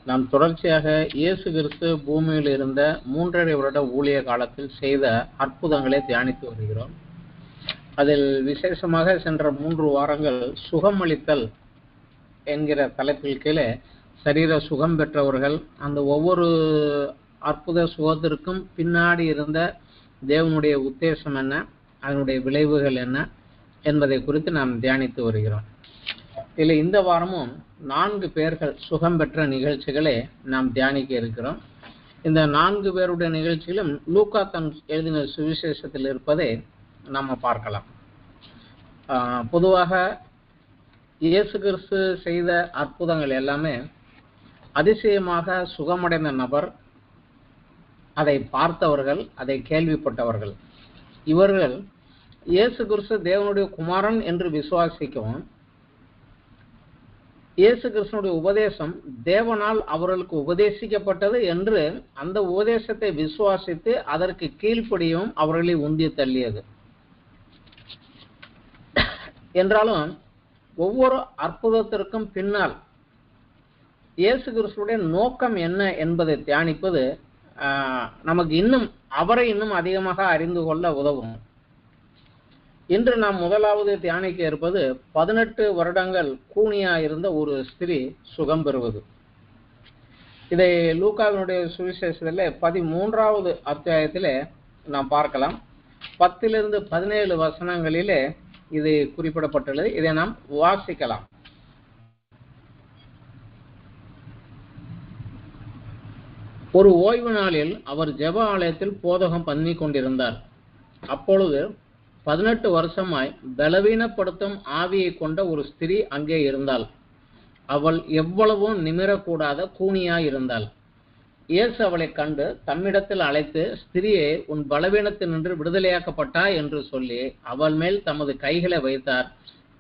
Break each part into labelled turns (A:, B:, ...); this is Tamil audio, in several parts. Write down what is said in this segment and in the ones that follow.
A: நாம் தொடர்ச்சியாக இயேசு கிறிஸ்து பூமியில் இருந்த 3.5 வருட ஊழிய காலத்தில் செய்த அற்புதங்களை தியானித்து வருகிறோம். அதில் விசேஷமாக சென்ற 3 வாரங்கள் சுகமளித்தல் என்கிற தலைப்பில் கீழே சரீர சுகம் பெற்றவர்கள், அந்த ஒவ்வொரு அற்புத சுகத்திற்கும் பின்னாடி இருந்த தேவனுடைய உத்தேசம் என்ன, அதனுடைய விளைவுகள் என்ன என்பதை குறித்து நாம் தியானித்து வருகிறோம். இதில் இந்த வாரமும் 4 பேர்கள் சுகம் பெற்ற நிகழ்ச்சிகளை நாம் தியானிக்க இருக்கிறோம். இந்த 4 பேருடைய நிகழ்ச்சிகளும் லூக்கா தன் எழுதின சுவிசேஷத்தில் இருப்பதை நாம் பார்க்கலாம். பொதுவாக இயேசு கிறிஸ்து செய்த அற்புதங்கள் எல்லாமே அதிசயமாக சுகமடைந்த நபர், அதை பார்த்தவர்கள், அதை கேள்விப்பட்டவர்கள். இவர்கள் இயேசு கிறிஸ்து தேவனுடைய குமாரன் என்று விசுவாசிக்கவும், இயேசு கிறிஸ்துனுடைய உபதேசம் தேவனால் அவர்களுக்கு உபதேசிக்கப்பட்டது என்று அந்த உபதேசத்தை விசுவாசித்து அதற்கு கீழ்ப்படியும் அவர்களை உந்தி தள்ளியது. என்றாலும் ஒவ்வொரு அற்புதத்திற்கும் பின்னால் இயேசு கிறிஸ்துடைய நோக்கம் என்ன என்பதை தியானிப்பது நமக்கு அவரை இன்னும் அதிகமாக அறிந்து கொள்ள உதவும். இன்று நாம் முதலாவது தியானிக்க இருப்பது 18 வருடங்கள் கூனியா இருந்த ஒரு ஸ்திரீ சுகம் பெறுவது. இதை லூக்காவினுடைய சுவிசேஷத்தில் 13வது அத்தியாயத்திலே நாம் பார்க்கலாம். 10 - 17 வசனங்களிலே இது குறிப்பிடப்பட்டுள்ளது. இதை நாம் வாசிக்கலாம். ஒரு ஓய்வு நாளில் அவர் ஜெப ஆலயத்தில் போதகம் பண்ணி கொண்டிருந்தார். அப்பொழுது 18 வருஷமாய் பலவீனப்படுத்தும் ஆவியை கொண்ட ஒரு ஸ்திரீ அங்கே இருந்தாள். அவள் எவ்வளவும் நிமிரக்கூடாத கூனியாய் இருந்தாள். இயேசு அவளை கண்டு தம்மிடத்தில் அழைத்து, ஸ்திரியே, உன் பலவீனத்தினின்று விடுதலையாக்கப்பட்டாய் என்று சொல்லி அவள் மேல் தமது கைகளை வைத்தார்.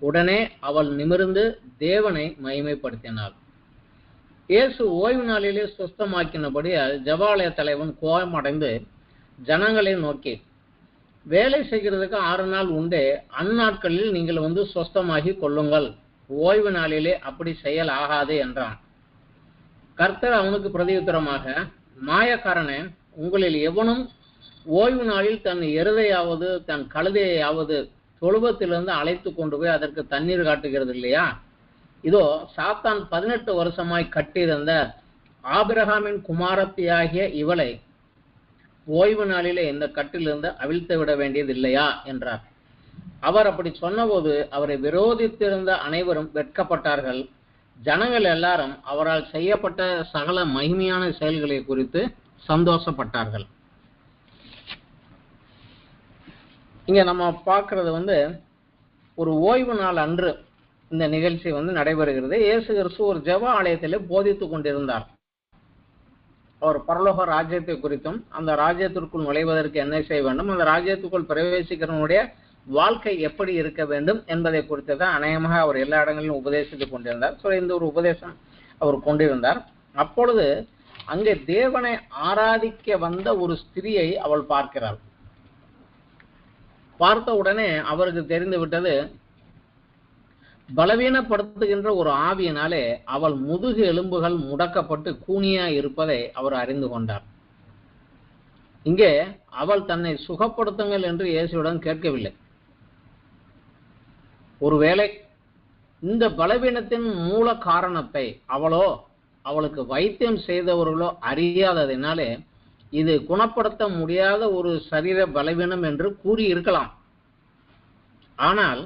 A: உடனே அவள் நிமிர்ந்து தேவனை மகிமைப்படுத்தினாள். இயேசு ஓய்வு நாளிலே சுஸ்தமாக்கினபடியால் ஜெபாலய தலைவன் கோபமடைந்து ஜனங்களை நோக்கி, வேலை செய்கிறதுக்கு 6 நாள் உண்டே, அந்நாட்களில் நீங்கள் வந்து சுஸ்தமாகி கொள்ளுங்கள், ஓய்வு நாளிலே அப்படி செயல் ஆகாது என்றான். கர்த்தர் அவனுக்கு பிரதியுத்தரமாக, மாயக்காரனே, உங்களில் எவனும் ஓய்வு நாளில் தன் எருதையாவது தன் கழுதையாவது தொழுவத்திலிருந்து அழைத்து கொண்டு போய் அதற்கு தண்ணீர் காட்டுகிறது இல்லையா? இதோ சாத்தான் 18 வருஷமாய் கட்டியிருந்த ஆபிரகாமின் குமாரத்தியாகிய இவளை ஓய்வு நாளிலே இந்த கட்டிலிருந்து அவிழ்த்து விட வேண்டியது இல்லையா என்றார். அவர் அப்படி சொன்னபோது அவரை விரோதித்திருந்த அனைவரும் வெட்கப்பட்டார்கள். ஜனங்கள் எல்லாரும் அவரால் செய்யப்பட்ட சகல மகிமையான செயல்களை குறித்து சந்தோஷப்பட்டார்கள். இங்க நம்ம பார்க்கறது ஒரு ஓய்வு நாள் அன்று இந்த நிகழ்ச்சி நடைபெறுகிறது. இயேசு கிறிஸ்து ஒரு ஜெப ஆலயத்திலே போதித்து கொண்டிருந்தார். அவர் பரலோக ராஜ்யத்தை குறித்தும், அந்த ராஜ்யத்திற்குள் நுழைவதற்கு என்ன செய்ய வேண்டும், அந்த ராஜ்யத்துக்குள் பிரவேசிக்கிறவனுடைய வாழ்க்கை எப்படி இருக்க வேண்டும் என்பதை குறித்து தான் அநேகமாக அவர் எல்லா இடங்களிலும் உபதேசித்துக் கொண்டிருந்தார். இந்த ஒரு உபதேசம் அவர் கொண்டிருந்தார். அப்பொழுது அங்கே தேவனை ஆராதிக்க வந்த ஒரு ஸ்திரியை அவள் பார்க்கிறாள். பார்த்த உடனே அவருக்கு தெரிந்து விட்டது, பலவீனப்படுத்துகின்ற ஒரு ஆவியினாலே அவள் முதுகு எலும்புகள் முடக்கப்பட்டு கூனியா இருப்பதை அவர் அறிந்து கொண்டார். இங்கே அவள் தன்னை சுகப்படுத்துங்கள் என்று இயேசுவிடம் கேட்கவில்லை. ஒருவேளை இந்த பலவீனத்தின் மூல காரணத்தை அவளோ அவளுக்கு வைத்தியம் செய்தவர்களோ அறியாததினாலே இது குணப்படுத்த முடியாத ஒரு சரீர பலவீனம் என்று கூறியிருக்கலாம். ஆனால்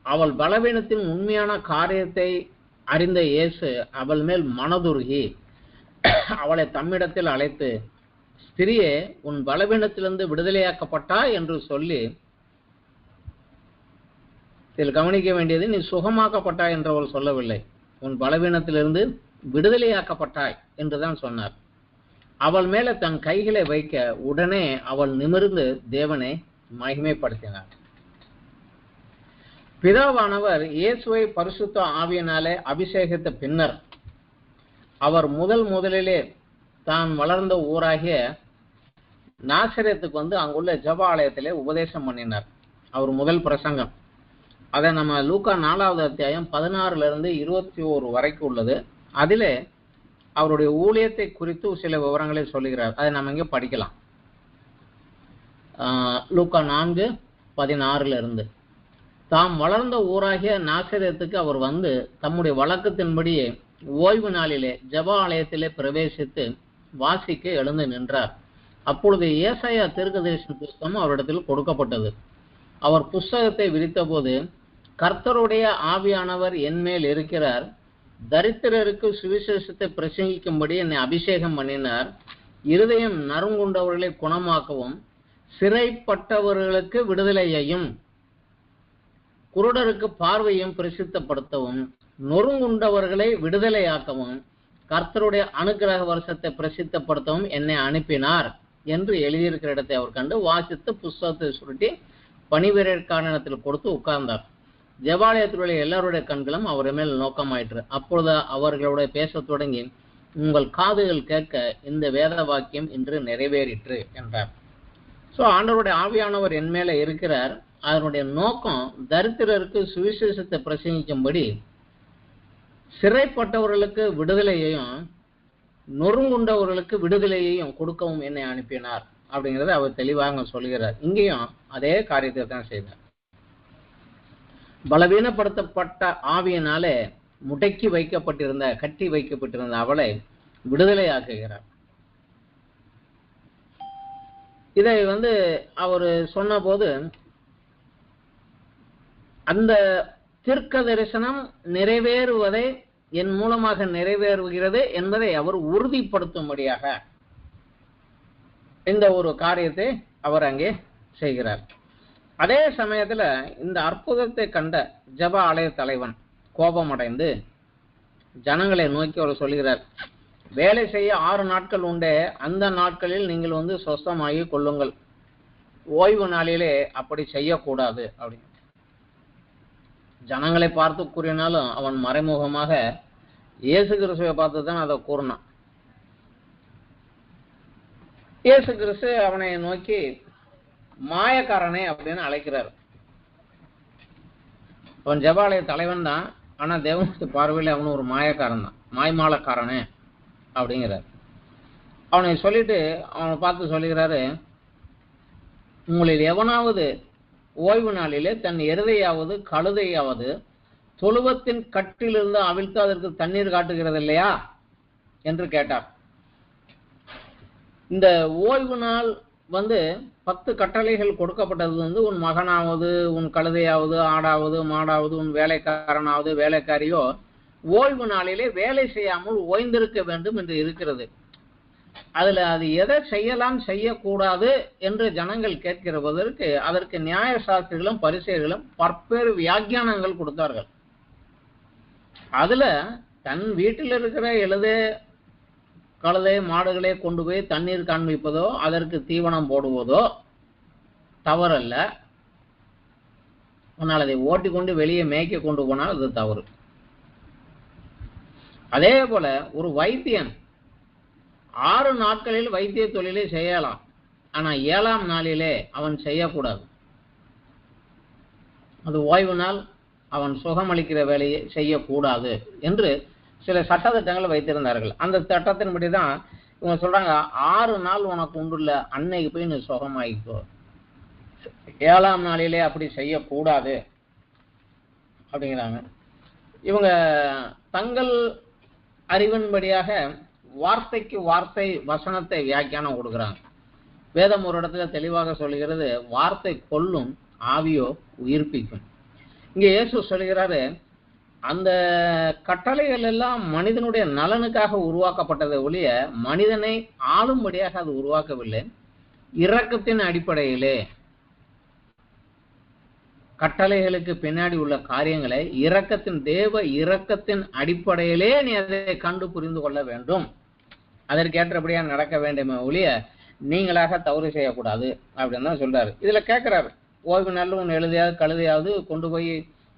A: அவள் பலவீனத்தின் உண்மையான காரியத்தை அறிந்த இயேசு அவள் மேல் மனதுருகி அவளை தம்மிடத்தில் அழைத்து, ஸ்திரியே, உன் பலவீனத்திலிருந்து விடுதலையாக்கப்பட்டாய் என்று சொல்லி, இதில் கவனிக்க வேண்டியது, நீ சுகமாக்கப்பட்டாய் என்று அவள் சொல்லவில்லை, உன் பலவீனத்திலிருந்து விடுதலையாக்கப்பட்டாய் என்றுதான் சொன்னார். அவள் மேல தன் கைகளை வைக்க உடனே அவள் நிமிர்ந்து தேவனை மகிமைப்படுத்தினார். பிதாவானவர் இயேசுவை பரிசுத்த ஆவியினாலே அபிஷேகித்த பின்னர் அவர் முதலிலே தான் வளர்ந்த ஊராகிய நாசரேத்துக்கு அங்குள்ள ஜெப ஆலயத்திலே உபதேசம் பண்ணினார். அவர் முதல் பிரசங்கம். அதை நம்ம லூக்கா 4வது அத்தியாயம் 16 - 21 வரைக்கும் உள்ளது. அதிலே அவருடைய ஊழியத்தை குறித்து சில விவரங்களை சொல்லுகிறார். அதை நம்ம இங்கே படிக்கலாம். லூக்கா 4:16 தாம் வளர்ந்த ஊராகிய நாசரேத்துக்கு அவர் வந்து தம்முடைய வழக்கத்தின்படியே ஓய்வு நாளிலே ஜெப ஆலயத்திலே பிரவேசித்து வாசிக்க எழுந்து நின்றார். அப்பொழுது ஏசாயா தீர்க்கதரிசன புஸ்தகம் அவரிடத்தில் கொடுக்கப்பட்டது. அவர் புஸ்தகத்தை விரித்தபோது, கர்த்தருடைய ஆவியானவர் என்மேல் இருக்கிறார், தரித்திரருக்கு சுவிசேஷத்தை பிரசங்கிக்கும்படி என்னை அபிஷேகம் பண்ணினார், இருதயம் நறுங்குண்டவர்களை குணமாக்கவும், சிறைப்பட்டவர்களுக்கு விடுதலையையும், குருடருக்கு பார்வையும் பிரசித்தப்படுத்தவும், நொறுங்குண்டவர்களை விடுதலையாக்கவும், கர்த்தருடைய அனுக்கிரக வருஷத்தை பிரசித்தப்படுத்தவும் என்னை அனுப்பினார் என்று எழுதியிருக்கிற இடத்தை அவர் கண்டு வாசித்து புஸ்தகத்தை சுருட்டி பணிவீரர்காரணத்தில் கொடுத்து உட்கார்ந்தார். ஜெபாலயத்தில் உள்ள எல்லாருடைய கண்களும் அவர் மேல் நோக்கமாயிற்று. அப்பொழுது அவர்களுடைய பேசத் தொடங்கி, உங்கள் காதுகள் கேட்க இந்த வேத வாக்கியம் இன்று நிறைவேறிற்று என்றார். ஸோ ஆண்டவருடைய ஆவியானவர் என் மேல இருக்கிறார். அதனுடைய நோக்கம் தரித்திரருக்கு சுவிசேஷத்தை பிரசங்கிக்கும்படி, சிறைப்பட்டவர்களுக்கு விடுதலையையும் நொறுங்குண்டவர்களுக்கு விடுதலையையும் கொடுக்கவும் என்னை அனுப்பினார் அப்படிங்கிறத அவர் தெளிவாக சொல்கிறார். இங்கேயும் அதே காரியத்தை தான் செய்தார். பலவீனப்படுத்தப்பட்ட ஆவியினாலே முடக்கி வைக்கப்பட்டிருந்த, கட்டி வைக்கப்பட்டிருந்த அவளை விடுதலையாக்குகிறார். இதை அவர் சொன்ன போது அந்த தீர்க்க தரிசனம் நிறைவேறுவதை என் மூலமாக நிறைவேறுகிறது என்பதை அவர் உறுதிப்படுத்தும்படியாக இந்த ஒரு காரியத்தை அவர் அங்கே செய்கிறார். அதே சமயத்துல இந்த அற்புதத்தை கண்ட ஜெப ஆலய தலைவன் கோபமடைந்து ஜனங்களை நோக்கி அவர் சொல்கிறார், வேலை செய்ய 6 நாட்கள் உண்டே, அந்த நாட்களில் நீங்கள் சொஸ்தமாகி கொள்ளுங்கள், ஓய்வு நாளிலே அப்படி செய்யக்கூடாது அப்படின்னு ஜனங்களை பார்த்து கூறினாலும் அவன் மறைமுகமாக இயேசு கிறிஸ்துவை பார்த்து தான் அதை கூறினான். இயேசு கிறிஸ்து அவனை நோக்கி மாயக்காரனே அப்படின்னு அழைக்கிறார். அவன் ஜெபாலய தலைவன் தான், ஆனா தேவனுடைய பார்வையில் அவனு ஒரு மாயக்காரன் தான், மாய்மாலக்காரனே அப்படிங்கிறார். அவனை சொல்லிட்டு அவனை பார்த்து சொல்லுகிறாரு, உங்களில் எவனாவது ஓய்வு நாளிலே தன் எருதையாவது கழுதையாவது தொழுவத்தின் கட்டிலிருந்து அவிழ்த்து அதற்கு தண்ணீர் காட்டுகிறது இல்லையா என்று கேட்டார். இந்த ஓய்வு நாள் 10 கட்டளைகள் கொடுக்கப்பட்டது. உன் மகனாவது, உன் கழுதையாவது, ஆடாவது, மாடாவது, உன் வேலைக்காரனாவது, வேலைக்காரியோ ஓய்வு நாளிலே வேலை செய்யாமல் ஓய்ந்திருக்க வேண்டும் என்று இருக்கிறது. அதுல அது எதை செய்யலாம் செய்யக்கூடாது என்று ஜனங்கள் கேட்கிறதற்கு அதற்கு நியாய சாஸ்திரிகளும் பரிசேயர்களும் பற்பேறு வியாக்கியானங்கள் கொடுத்தார்கள். அதுல தன் வீட்டில் இருக்கிற எழுதே கழுதை மாடுகளை கொண்டு போய் தண்ணீர் காண்பிப்பதோ அதற்கு தீவனம் போடுவதோ தவறல்ல. ஆனால் அதை ஓட்டி கொண்டு வெளியே மேய்க்க கொண்டு போனால் அது தவறு. அதே போல ஒரு வைத்தியன் 6 நாட்களில் வைத்திய தொழிலை செய்யலாம், ஆனா 7ஆம் நாளிலே அவன் செய்யக்கூடாது. அது ஓய்வு நாள், அவன் சுகமளிக்கிற வேலையை செய்யக்கூடாது என்று சில சட்டத்திட்டங்கள் வைத்திருந்தார்கள். அந்த சட்டத்தின்படி தான் இவங்க சொல்றாங்க, 6 நாள் உனக்கு உண்டுள்ள, அன்னைக்கு போய் நீ சுகமாயிக்கோ, 7ஆம் நாளிலே அப்படி செய்யக்கூடாது அப்படிங்கிறாங்க. இவங்க தங்கள் அறிவின்படியாக வார்த்தைக்கு வார்த்தை வசனத்தை வியாக்கியானம் கொடுக்குறாங்க. வேதம் ஒரு இடத்துல தெளிவாக சொல்லுகிறது, வார்த்தை கொல்லும், ஆவியோ உயிர்ப்பிக்கும். இங்க இயேசு சொல்லுகிறாரு, அந்த கட்டளைகள் எல்லாம் மனிதனுடைய நலனுக்காக உருவாக்கப்பட்டதை ஒழிய மனிதனை ஆளும்படியாக அது உருவாக்கவில்லை. இரக்கத்தின் அடிப்படையிலே கட்டளைகளுக்கு பின்னாடி உள்ள காரியங்களை தேவ இரக்கத்தின் அடிப்படையிலே நீ அதை கண்டு புரிந்து கொள்ள வேண்டும், அதற்கேற்றபடியா நடக்க வேண்டுமே ஒழிய நீங்களாக தவறு செய்யக்கூடாது அப்படின்னு தான் சொல்றாரு. இதுல கேட்கிறாரு, ஓய்வு நாள் ஒன்று எழுதையாவது கழுதையாவது கொண்டு போய்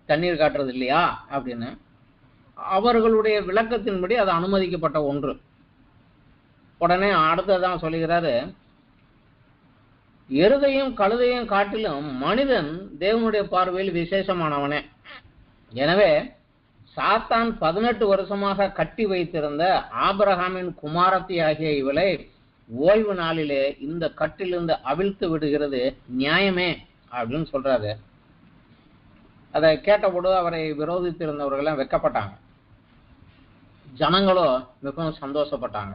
A: தண்ணீர் காட்டுறது இல்லையா அப்படின்னு. அவர்களுடைய விளக்கத்தின்படி அது அனுமதிக்கப்பட்ட ஒன்று. உடனே அடுத்ததான் சொல்லுகிறாரு, எருதையும் கழுதையும் காட்டிலும் மனிதன் தேவனுடைய பார்வையில் விசேஷமானவனே. எனவே சாத்தான் 18 வருஷமாக கட்டி வைத்திருந்த ஆபிரகாமின் குமாரத்தி ஆகிய இவளை ஓய்வு நாளிலே இந்த கட்டிலிருந்து அவிழ்த்து விடுகிறது நியாயமே அப்படின்னு சொல்றாரு. அதை கேட்டபோது அவரை விரோதித்திருந்தவர்கள் வெக்கப்பட்டாங்க. ஜனங்களோ மிகவும் சந்தோஷப்பட்டாங்க.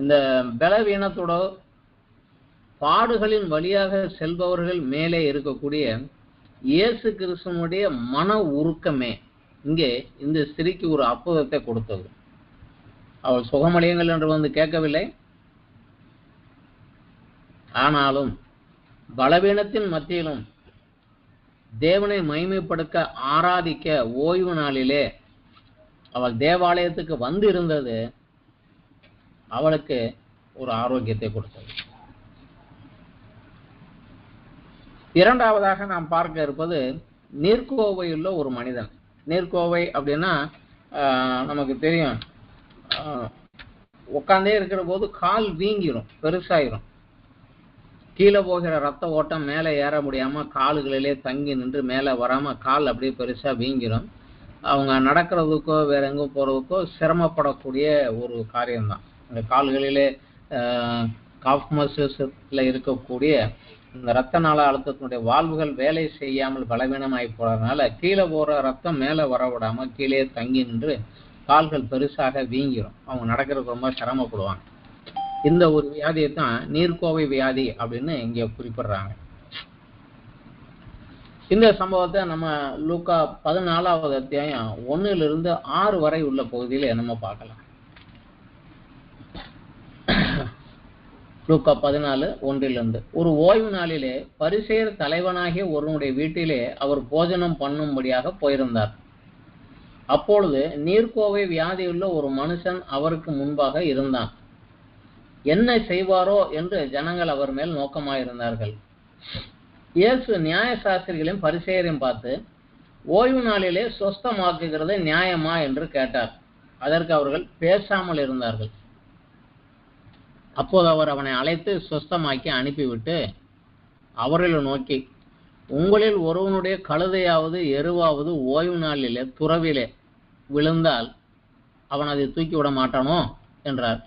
A: இந்த பலவீனத்தோட பாடுகளின் வழியாக செல்பவர்கள் மேலே இருக்கக்கூடிய இயேசு கிறிஸ்துவனுடைய மன உருக்கமே இங்கே இந்த ஸ்திரீக்கு ஒரு அற்புதத்தை கொடுத்தது. அவள் சுகமடையுங்கள் என்று வந்து கேட்கவில்லை. ஆனாலும் பலவீனத்தின் மத்தியிலும் தேவனை மகிமைப்படுத்த ஆராதிக்க ஓய்வு நாளிலே அவள் தேவாலயத்துக்கு வந்து இருந்தது அவளுக்கு ஒரு ஆரோக்கியத்தை கொடுத்தது. இரண்டாவதாக நாம் பார்க்க இருப்பது நீர்க்கோவையுள்ள ஒரு மனிதன். நீர்க்கோவை அப்படின்னா நமக்கு தெரியும், உட்காந்தே இருக்கிற போது கால் வீங்கிரும், பெருசாயிரும். கீழே போகிற ரத்த ஓட்டம் மேலே ஏற முடியாம கால்களிலே தங்கி நின்று மேலே வராம கால் அப்படியே பெருசா வீங்கிரும். அவங்க நடக்கிறதுக்கோ வேற எங்கும் போறதுக்கோ சிரமப்படக்கூடிய ஒரு காரியம்தான். இந்த கால்களிலே காஃப் மசில்ஸ்ல இருக்கக்கூடிய இந்த ரத்த நாள அழுத்தத்தினுடைய வாழ்வுகள் வேலை செய்யாமல் பலவீனமாகி போறதுனால கீழே போற ரத்தம் மேலே வர விடாம கீழே தங்கி நின்று கால்கள் பெருசாக வீங்கிரும். அவங்க நடக்கிறதுக்கு ரொம்ப சிரமப்படுவாங்க. இந்த ஒரு வியாதியை தான் நீர்க்கோவை வியாதி அப்படின்னு இங்க குறிப்பிடுறாங்க. இந்த சம்பவத்தை நம்ம லூக்கா 14வது அத்தியாயம் 1 to 6 வரை உள்ள பகுதியில நம்ம பார்க்கலாம். லூக்கா 14:1 ஒரு ஓய்வு நாளிலே பரிசேயர் தலைவனாகிய ஒருவனுடைய வீட்டிலே அவர் போஜனம் பண்ணும்படியாக போயிருந்தார். அப்பொழுது நீர்க்கோவை வியாதியுள்ள ஒரு மனுஷன் அவருக்கு முன்பாக இருந்தான். என்ன செய்வாரோ என்று ஜனங்கள் அவர் மேல் நோக்கமாயிருந்தார்கள். இயேசு நியாயசாஸ்திரிகளையும் பரிசேயரையும் பார்த்து, ஓய்வு நாளிலே சொஸ்தமாக்குகிறது நியாயமா என்று கேட்டார். அதற்கு அவர்கள் பேசாமல் இருந்தார்கள். அப்போது அவர் அவனை அழைத்து சொஸ்தமாக்கி அனுப்பிவிட்டு அவர்களை நோக்கி, உங்களில் ஒருவனுடைய கழுதையாவது எருவாவது ஓய்வு நாளிலே துறவிலே விழுந்தால் அவன் அதை தூக்கி விட மாட்டானோ என்றார்.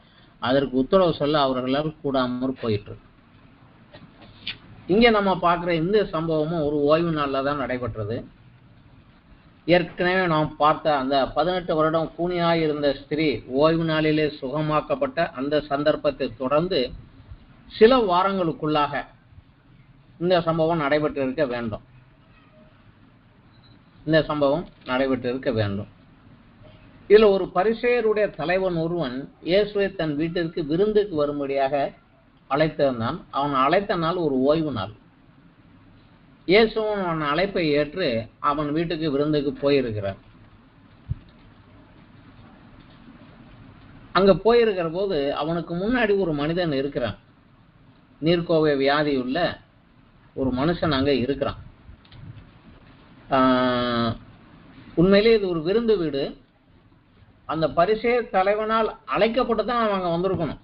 A: அதற்கு உத்தரவு சொல்ல அவர்களால் கூடாமற் போயிற்று. இங்கே நம்ம பார்க்குற இந்த சம்பவமும் ஒரு ஓய்வு நாளில் தான் நடைபெற்றது. ஏற்கனவே நாம் பார்த்த அந்த 18 வருடம் கூனியாயிருந்த ஸ்திரீ ஓய்வு நாளிலே சுகமாக்கப்பட்ட அந்த சந்தர்ப்பத்தை தொடர்ந்து சில வாரங்களுக்குள்ளாக இந்த சம்பவம் நடைபெற்றிருக்க வேண்டும். இதுல ஒரு பரிசேயருடைய தலைவன் ஒருவன் இயேசுவை தன் வீட்டிற்கு விருந்துக்கு வரும்படியாக அழைத்திருந்தான். அவன் அழைத்த நாள் ஒரு ஓய்வு நாள். இயேசுவும் அவன் அழைப்பை ஏற்று அவன் வீட்டுக்கு விருந்துக்கு போயிருக்கிறார். அங்க போயிருக்கிற போது அவனுக்கு முன்னாடி ஒரு மனிதன் இருக்கிறான். நீர்க்கோவை வியாதியுள்ள ஒரு மனுஷன் அங்க இருக்கிறான். உண்மையிலே இது ஒரு விருந்து வீடு. அந்த பரிசேயர் தலைவனால் அழைக்கப்பட்டு தான் அவங்க வந்திருக்கணும்.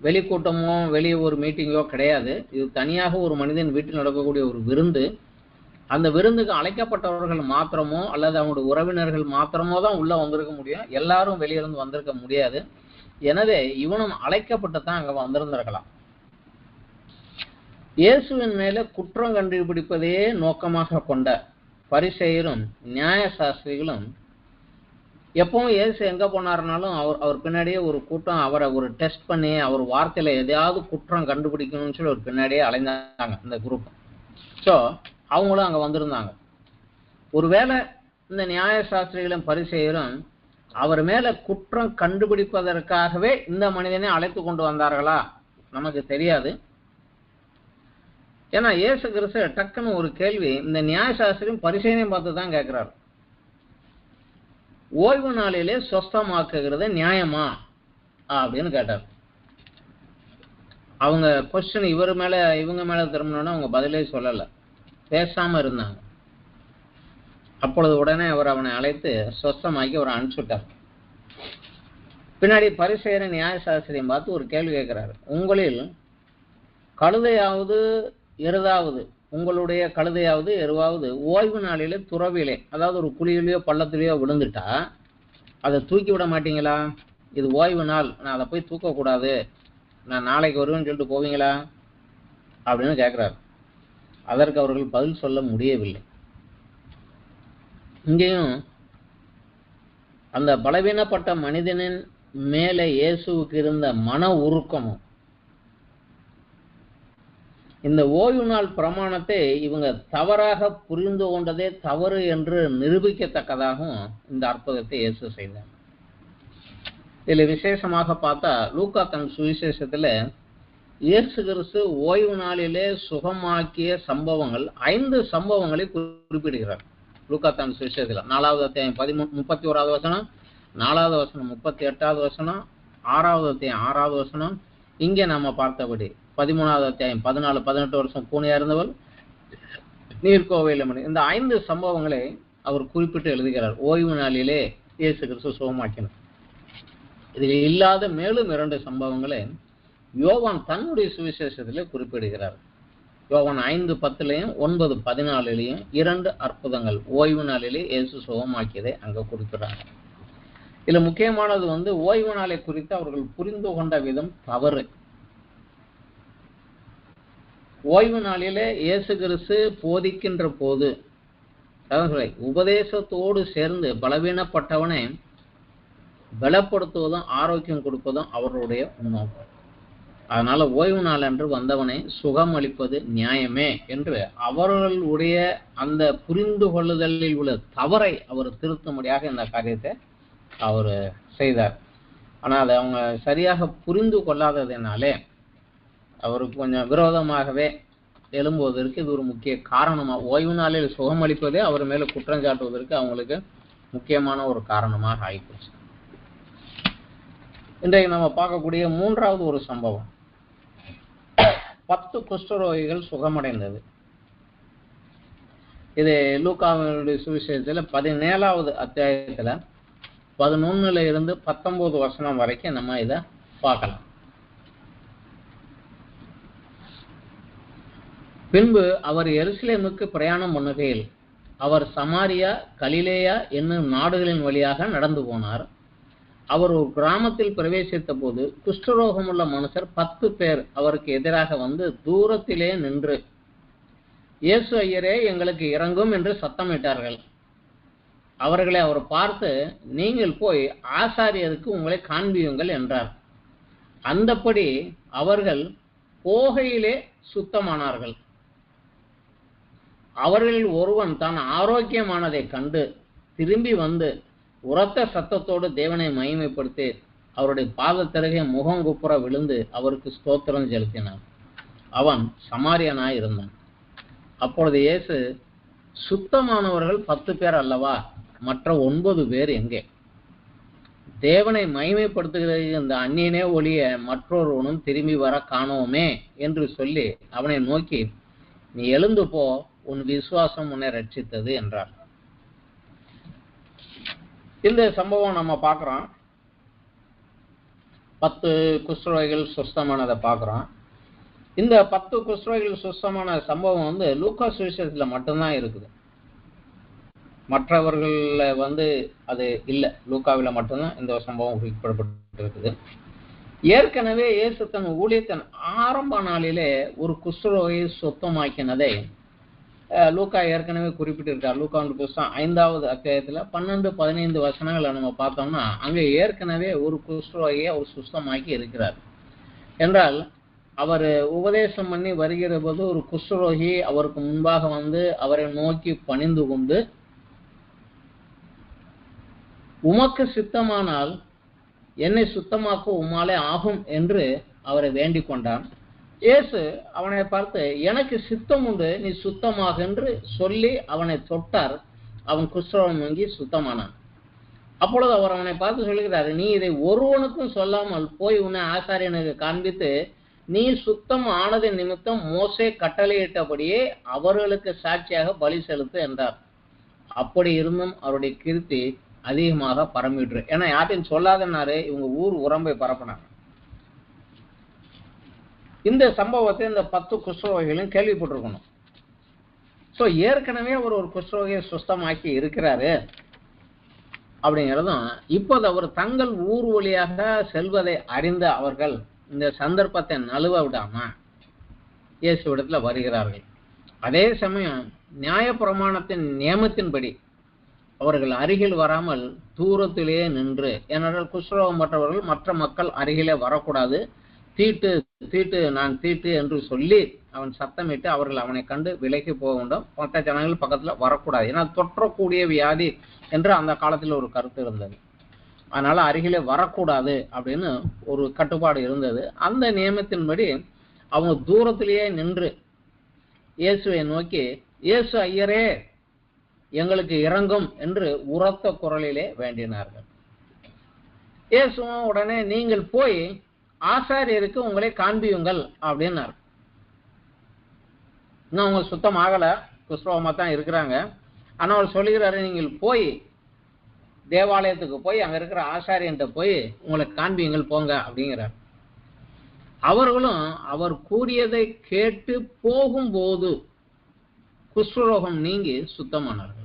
A: வெளிக்கூட்டமோ வெளியே ஒரு மீட்டிங்கோ கிடையாது. இது தனியாக ஒரு மனிதன் வீட்டில் நடக்கக்கூடிய ஒரு விருந்து. அந்த விருந்துக்கு அழைக்கப்பட்டவர்கள் மாத்திரமோ அல்லது அவங்களுடைய உறவினர்கள் மாத்திரமோ தான் உள்ள வந்திருக்க முடியும். எல்லாரும் வெளியிருந்து வந்திருக்க முடியாது. எனவே இவனும் அழைக்கப்பட்டு தான் அங்க வந்திருந்திருக்கலாம். இயேசுவின் மேல குற்றம் கண்டுபிடிப்பதே நோக்கமாக கொண்ட பரிசேயரும் நியாயசாஸ்திரிகளும் எப்பவும் இயேசு எங்க போனாருனாலும் அவர் பின்னாடியே ஒரு கூட்டம் அவரை ஒரு டெஸ்ட் பண்ணி அவர் வார்த்தையில எதையாவது குற்றம் கண்டுபிடிக்கணும்னு சொல்லி ஒரு பின்னாடியே அலைந்தாங்க இந்த குரூப். ஸோ அவங்களும் அங்க வந்திருந்தாங்க. ஒருவேளை இந்த நியாயசாஸ்திரிகளும் பரிசேயரும் அவர் மேல குற்றம் கண்டுபிடிப்பதற்காகவே இந்த மனிதனை அழைத்து கொண்டு வந்தார்களா நமக்கு தெரியாது. ஏன்னா இயேசு கிறிஸ்து டக்குன்னு ஒரு கேள்வி இந்த நியாயசாஸ்திரியும் பரிசேயரையும் பார்த்து தான் கேட்கிறாரு. ஓய்வு நாளிலே சொஸ்தமாக்குகிறது நியாயமா அப்படின்னு கேட்டார். அவங்க கொஸ்டின் இவங்க மேல திரும்பினோன்னா அவங்க பதிலே சொல்லல, பேசாம இருந்தாங்க. அப்பொழுது உடனே அவர் அவனை அழைத்து சொஸ்தமாக்கி அவரை அனுப்பிச்சுட்டார். பின்னாடி பரிசேயரை நியாயசாஸ்திரியும் பார்த்து ஒரு கேள்வி கேட்கிறாரு. உங்களில் கழுதையாவது எருதாவது உங்களுடைய கழுதையாவது எருவாவது ஓய்வு நாளிலே துறவிலே, அதாவது ஒரு குழியிலையோ பள்ளத்திலேயோ விழுந்துட்டா அதை தூக்கி விட மாட்டீங்களா? இது ஓய்வு நாள், நான் அதை போய் தூக்கக்கூடாது, நான் நாளைக்கு வருவேன்னு சொல்லிட்டு போவீங்களா அப்படின்னு கேட்கிறார். அதற்கு அவர்கள் பதில் சொல்ல முடியவில்லை. இங்கேயும் அந்த பலவீனப்பட்ட மனிதனின் மேலே இயேசுவுக்கு இருந்த மன உருக்கமும் இந்த ஓய்வு நாள் பிரமாணத்தை இவங்க தவறாக புரிந்து கொண்டதே தவறு என்று நிரூபிக்கத்தக்கதாகவும் இந்த அற்புதத்தை இயேசு செய்தார். இதுல விசேஷமாக பார்த்தா லூக்கா தன் சுவிசேஷத்துல இயேசு கிறிஸ்து ஓய்வு நாளிலே சுகமாக்கிய சம்பவங்கள் 5 சம்பவங்களை குறிப்பிடுகிறார். லூக்கா தன் சுவிசேஷத்துல 4வது அத்தியாயம் 31வது வசனம், 4வது வசனம் 38வது வசனம், 6வது அத்தியாயம் 6வது வசனம், இங்கே நாம பார்த்தபடி 13வது அத்தியாயம் 14, 18 வருஷம் கூனியா இருந்தவள் நீர்க்கோவையில் மணி. இந்த 5 சம்பவங்களை அவர் குறிப்பிட்டு எழுதுகிறார். ஓய்வு நாளிலே இயேசு கிறிஸ்து சுகமாக்கினார். இதில் இல்லாத மேலும் 2 சம்பவங்களை யோவான் தன்னுடைய சுவிசேஷத்திலே குறிப்பிடுகிறார். யோவான் 5:10 9:14 2 அற்புதங்கள் ஓய்வு நாளிலே இயேசு சுகமாக்கியதை அங்க குறிப்பிடுறாங்க. இதுல முக்கியமானது ஓய்வு நாளை குறித்து அவர்கள் புரிந்து கொண்ட விதம் தவறு. ஓய்வு நாளிலே இயேசு கிறிஸ்து போதிக்கின்ற போது, உபதேசத்தோடு சேர்ந்து பலவீனப்பட்டவனை பலப்படுத்துவதும் ஆரோக்கியம் கொடுப்பதும் அவர்களுடைய நோக்கம். அதனால ஓய்வு நாள் அன்று வந்தவனை சுகம் அளிப்பது நியாயமே என்று அவர்களுடைய அந்த புரிந்து கொள்ளுதலில் உள்ள தவறை அவர் திருத்தும்படியாக இந்த காரியத்தை அவர் செய்தார். ஆனால் அதை அவங்க சரியாக புரிந்து கொள்ளாததினாலே அவருக்கு கொஞ்சம் விரோதமாகவே எழும்புவதற்கு இது ஒரு முக்கிய காரணமாக, ஓய்வு நாளில் சுகம் அளிப்பதே அவர் மேல குற்றம் சாட்டுவதற்கு அவங்களுக்கு முக்கியமான ஒரு காரணமாக ஆயிப்போச்சு. இன்றைக்கு நம்ம பார்க்கக்கூடிய 3வது ஒரு சம்பவம் 10 குஷ்டரோகிகள் சுகமடைந்தது. இது லூக்காவினுடைய சுவிசேஷத்துல 17வது அத்தியாயத்துல 11 இருந்து 19 வசனம் வரைக்கும் நம்ம இதை பார்க்கலாம். பின்பு அவர் எருசலேமுக்கு பிரயாணம் பண்ணுகையில் அவர் சமாரியா கலிலேயா என்னும் நாடுகளின் வழியாக நடந்து போனார். அவர் ஒரு கிராமத்தில் பிரவேசித்த போது குஷ்டரோகமுள்ள மனுஷர் 10 பேர் அவருக்கு எதிராக வந்து தூரத்திலே நின்று, இயேசு ஐயரே எங்களுக்கு இறங்கும் என்று சத்தமிட்டார்கள். அவர்களை அவர் பார்த்து, நீங்கள் போய் ஆசாரியருக்கு உங்களை காண்பியுங்கள் என்றார். அந்தப்படி அவர்கள் போகையிலே சுத்தமானார்கள். அவர்களில் ஒருவன் தான் ஆரோக்கியமானதை கண்டு திரும்பி வந்து உரத்த சத்தத்தோடு தேவனை மகிமைப்படுத்தி அவருடைய பாதத்தருகே முகங்குப்புற விழுந்து அவருக்கு ஸ்தோத்திரம் செலுத்தினான். அவன் சமாரியனாய் இருந்தான். அப்பொழுது இயேசு, சுத்தமானவர்கள் 10 பேர் அல்லவா, மற்ற 9 பேர் எங்கே? தேவனை மகிமைப்படுத்துகிற இந்த அந்நியனே ஒழிய மற்றொருவனும் திரும்பி வர காணோமே என்று சொல்லி அவனை நோக்கி, நீ எழுந்து போ, உன் விசுவாசம் உன்னை ரட்சித்தது என்றார். இந்த சம்பவம் நம்ம பார்க்கிறோம். 10 குஷ்டரோகிகள் சுஸ்தமானதை பார்க்கிறோம். இந்த 10 குஷ்டரோகிகள் சுஸ்தமான சம்பவம் லூக்கா சுவிசேஷத்துல மட்டும்தான் இருக்குது. மற்றவர்கள அது இல்லை. லூக்காவில மட்டும்தான் இந்த சம்பவம் குறிப்பிடப்பட்டிருக்குது. ஏற்கனவே இயேசு தன் ஊழியத்தின் ஆரம்ப நாளிலே ஒரு குஷ்டரோகியை சுத்தமாக்கினதை லூக்கா ஏற்கனவே குறிப்பிட்டிருக்கார். லூக்கா புத்தகம் 5வது அத்தியாயத்துல 12-15 வசனங்களை நம்ம பார்த்தோம்னா அங்க ஏற்கனவே ஒரு குஷ்டரோகியை அவர் சுத்தமாக்கி இருக்கிறார். என்றால் அவர் உபதேசம் பண்ணி வருகிற போது ஒரு குஷ்டரோகி அவருக்கு முன்பாக வந்து அவரை நோக்கி பணிந்து கொண்டு, உமக்கு சித்தமானால் என்னை சுத்தமாக்க உம்மாலே ஆகும் என்று அவரை வேண்டிக் கொண்டான். இயேசு அவனை பார்த்து, எனக்கு சித்தம் உண்டு, நீ சுத்தமாக என்று சொல்லி அவனை தொட்டார். அவன் குஷ்டரோகம் நீங்கி சுத்தமானான். அப்பொழுது அவர் அவனை பார்த்து சொல்லுகிறார், நீ இதை ஒருவனுக்கும் சொல்லாமல் போய் உன்னை ஆசாரியனுக்கு காண்பித்து நீ சுத்தம் ஆனது நிமித்தம் மோசே கட்டளையிட்டபடியே அவர்களுக்கு சாட்சியாக பலி செலுத்து என்றார். அப்படி இருந்தும் அவருடைய கீர்த்தி அதிகமாக பரம்பிட்டு, ஏன்னா யார்ட்டையும் சொல்லாதனாரு இவங்க ஊர் உரம்பை பரப்பினாங்க. இந்த சம்பவத்தை இந்த 10 குஷ்டரோகிகளும் கேள்விப்பட்டிருக்கணும். ஸோ ஏற்கனவே அவர் ஒரு குஷ்டரோகியை சுஸ்தமாக்கி இருக்கிறாரு அப்படிங்கிறதும், இப்போது அவர் தங்கள் ஊர் வழியாக செல்வதை அறிந்த அவர்கள் இந்த சந்தர்ப்பத்தை நழுவ விடாம இயேசுவிடத்துல வருகிறார்கள். அதே சமயம் நியாயப்பிரமாணத்தின் நியமத்தின்படி அவர்கள் அருகில் வராமல் தூரத்திலேயே நின்று, ஏனென்றால் குஷ்டரோகம் மற்றவர்கள் மற்ற மக்கள் அருகிலே வரக்கூடாது, தீட்டு தீட்டு நான் தீட்டு என்று சொல்லி அவன் சத்தமிட்டு அவர்கள் அவனை கண்டு விலகி போக வேண்டும், மற்ற ஜனங்கள் பக்கத்துல வரக்கூடாது, ஏன்னா தொற்றக்கூடிய வியாதி என்று அந்த காலத்தில் ஒரு கருத்து இருந்தது. அதனால அருகிலே வரக்கூடாது அப்படின்னு ஒரு கட்டுப்பாடு இருந்தது. அந்த நியமத்தின்படி அவங்க தூரத்திலேயே நின்று இயேசுவை நோக்கி, இயேசு ஐயரே எங்களுக்கு இறங்கும் என்று உரத்த குரலிலே வேண்டினார்கள். இயேசுவும் உடனே நீங்கள் போய் ஆசாரியருக்கு உங்களை காண்பியுங்கள் அப்படின்னார். இன்னும் அவங்க சுத்தம் ஆகல, குஷ்டரோகமா தான் இருக்கிறாங்க. ஆனா அவர் சொல்லுகிறாரு, நீங்கள் போய் தேவாலயத்துக்கு போய் அங்க இருக்கிற ஆசாரியன்ட்ட போய் உங்களை காண்பியுங்கள் போங்க அப்படிங்கிறார். அவர்களும் அவர் கூறியதை கேட்டு போகும்போது குஷ்டரோகம் நீங்கி சுத்தமானார்கள்.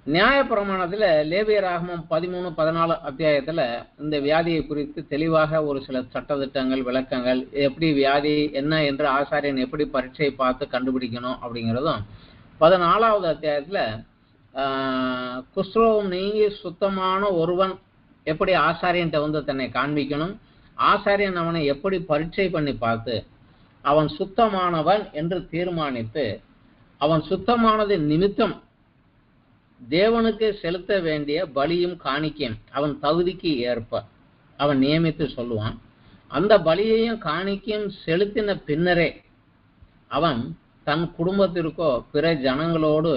A: நியாயப்பிரமாணத்துல லேவியராகமம் 13-14 அத்தியாயத்துல இந்த வியாதியை குறித்து தெளிவாக ஒரு சில சட்டதிட்டங்கள், விளக்கங்கள், எப்படி வியாதி என்ன என்று ஆசாரியன் எப்படி பரீட்சை பார்த்து கண்டுபிடிக்கணும் அப்படிங்கிறதும், 14வது அத்தியாயத்துல குஷ்டரோகம் நீங்கி சுத்தமான ஒருவன் எப்படி ஆசாரியன்ட்ட வந்து தன்னை காண்பிக்கணும், ஆசாரியன் அவனை எப்படி பரீட்சை பண்ணி பார்த்து அவன் சுத்தமானவன் என்று தீர்மானித்து அவன் சுத்தமானது நிமித்தம் தேவனுக்கு செலுத்த வேண்டிய பலியும் காணிக்கையும் அவன் தகுதிக்கு ஏற்ப அவன் நியமித்து சொல்லுவான். அந்த பலியையும் காணிக்கையும் செலுத்தின பின்னரே அவன் தன் குடும்பத்திற்கோ பிற ஜனங்களோடு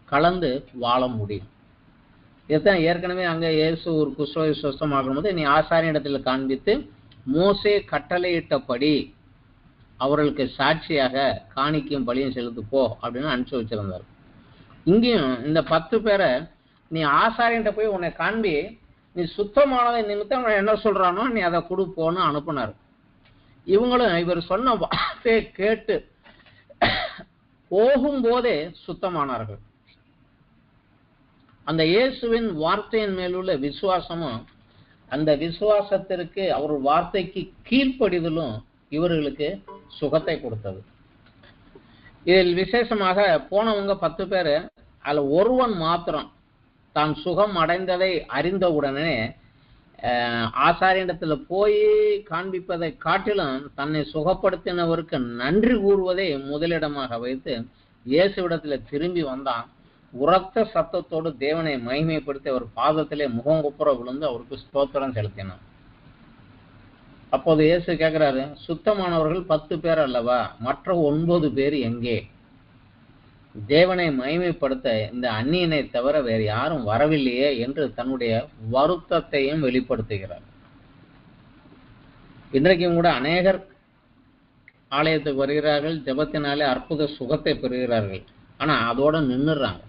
A: கலந்து வாழ முடியும். இதுதான் ஏற்கனவே அங்க இயேசு ஒரு குஷ்டரோகி சுஸ்தமாகும் போது, நீ ஆசாரியனிடத்தில் காண்பித்து மோசே கட்டளையிட்டபடி அவர்களுக்கு சாட்சியாக காணிக்கையும் பலியும் செலுத்து போ அப்படின்னு அனுப்பிச்சு வச்சிருந்தார். இங்கேயும் இந்த 10 பேரை நீ ஆசாரியன்ட்ட போய் உன்னை காண்பி, நீ சுத்தமானதை நிமித்தம் அவன் என்ன சொல்றானோ நீ அதை கொடுப்போன்னு அனுப்புனார். இவங்களும் இவர் சொன்ன வார்த்தையை கேட்டு போகும்போதே சுத்தமானார்கள். அந்த இயேசுவின் வார்த்தையின் மேலுள்ள விசுவாசமும் அந்த விசுவாசத்திற்கு அவர் வார்த்தைக்கு கீழ்ப்படிதலும் இவர்களுக்கு சுகத்தை கொடுத்தது. இதில் விசேஷமாக போனவங்க 10 பேரு, அதுல ஒருவன் மாத்திரம் தான் சுகம் அடைந்ததை அறிந்தவுடனே ஆசாரியனிடத்துல போய் காண்பிப்பதை காட்டிலும் தன்னை சுகப்படுத்தினவருக்கு நன்றி கூறுவதை முதலிடமாக வைத்து இயேசுவிடத்துல திரும்பி வந்தான். உரத்த சத்தத்தோடு தேவனை மகிமைப்படுத்தி அவர் பாதத்திலே முகங்குப்புற விழுந்து அவருக்கு ஸ்தோத்திரம் செலுத்தினான். அப்போது இயேசு கேட்கிறாரு, சுத்தமானவர்கள் 10 பேர் அல்லவா, மற்ற 9 பேர் எங்கே? தேவனை மகிமைப்படுத்த இந்த அந்நியனை தவிர வேறு யாரும் வரவில்லையே என்று தன்னுடைய வருத்தத்தையும் வெளிப்படுத்துகிறார். இன்றைக்கும் கூட அநேகர் ஆலயத்துக்கு வருகிறார்கள், ஜெபத்தினாலே அற்புத சுகத்தை பெறுகிறார்கள். ஆனா அதோட நின்றுறாங்க,